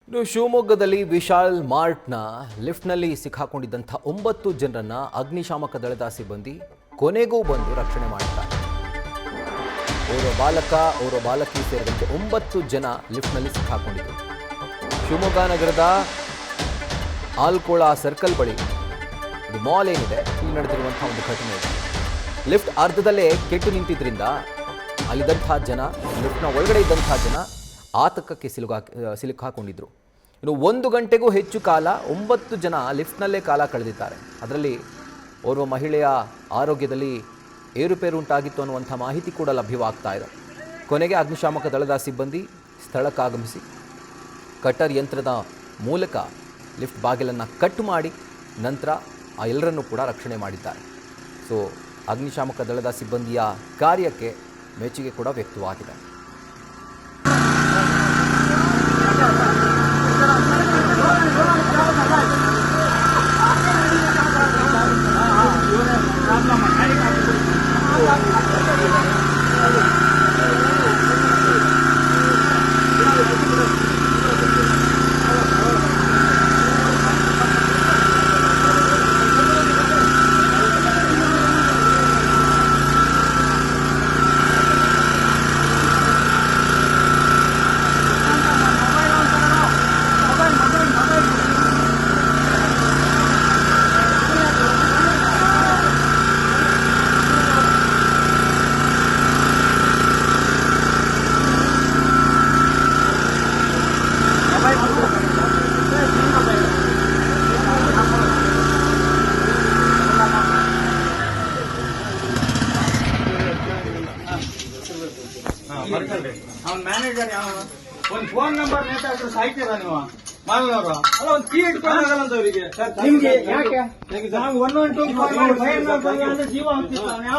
ಇನ್ನು ಶಿವಮೊಗ್ಗದಲ್ಲಿ ವಿಶಾಲ್ ಮಾರ್ಟ್ನ ಲಿಫ್ಟ್ನಲ್ಲಿ ಸಿಕ್ಕಾಕೊಂಡಿದ್ದಂಥ 9 ಜನರನ್ನ ಅಗ್ನಿಶಾಮಕ ದಳದ ಸಿಬ್ಬಂದಿ ಕೊನೆಗೂ ಬಂದು ರಕ್ಷಣೆ ಮಾಡಿದ್ದಾರೆ. ಓರ್ವ ಬಾಲಕಿ ಸೇರಿದಂತೆ 9 ಜನ ಲಿಫ್ಟ್ನಲ್ಲಿ ಸಿಕ್ಕಾಕೊಂಡಿದ್ದರು. ಶಿವಮೊಗ್ಗ ನಗರದ ಆಲ್ಕೋಳ ಸರ್ಕಲ್ ಬಳಿ ಇದು ಮಾಲ್ ಏನಿದೆ ಇಲ್ಲಿ ನಡೆದಿರುವಂತಹ ಒಂದು ಘಟನೆ ಇದೆ. ಲಿಫ್ಟ್ ಅರ್ಧದಲ್ಲೇ ಕೆಟ್ಟು ನಿಂತಿದ್ರಿಂದ ಅಲ್ಲಿದ್ದಂತಹ ಜನ, ಲಿಫ್ಟ್ನ ಒಳಗಡೆ ಇದ್ದಂತಹ ಜನ ಆತಂಕಕ್ಕೆ ಸಿಲುಕಾಕೊಂಡಿದ್ರು. ಇನ್ನು 1 ಗಂಟೆಗೂ ಹೆಚ್ಚು ಕಾಲ 9 ಜನ ಲಿಫ್ಟ್ನಲ್ಲೇ ಕಾಲ ಕಳೆದಿದ್ದಾರೆ. ಅದರಲ್ಲಿ ಓರ್ವ ಮಹಿಳೆಯ ಆರೋಗ್ಯದಲ್ಲಿ ಏರುಪೇರು ಉಂಟಾಗಿತ್ತು ಅನ್ನುವಂಥ ಮಾಹಿತಿ ಕೂಡ ಲಭ್ಯವಾಗ್ತಾ ಇದೆ. ಕೊನೆಗೆ ಅಗ್ನಿಶಾಮಕ ದಳದ ಸಿಬ್ಬಂದಿ ಸ್ಥಳಕ್ಕಾಗಮಿಸಿ ಕಟ್ಟರ್ ಯಂತ್ರದ ಮೂಲಕ ಲಿಫ್ಟ್ ಬಾಗಿಲನ್ನು ಕಟ್ ಮಾಡಿ ನಂತರ ಆ ಎಲ್ಲರನ್ನೂ ಕೂಡ ರಕ್ಷಣೆ ಮಾಡಿದ್ದಾರೆ. ಸೊ ಅಗ್ನಿಶಾಮಕ ದಳದ ಸಿಬ್ಬಂದಿಯ ಕಾರ್ಯಕ್ಕೆ ಮೆಚ್ಚುಗೆ ಕೂಡ ವ್ಯಕ್ತವಾಗಿದೆ. ಅವ್ನ ಮ್ಯಾನೇಜರ್ ಯಾವ ಒಂದು ಫೋನ್ ನಂಬರ್ ನೇತಾಡ್ರೆ ಸಾಯ್ತೀರಾ ನೀವು ಮಾಲನವರು? ಅಲ್ಲ ಒಂದು ಕೀ ಇಟ್ಕೊಂಡಾಗಲ್ಲ ಅವರಿಗೆ. ನಿಮ್ಗೆ ಯಾಕೆ ನಾವು 112 ಫೋನ್ ಮಾಡಿ ಜೀವ ಹೋಗ್ತಿತ್ತು.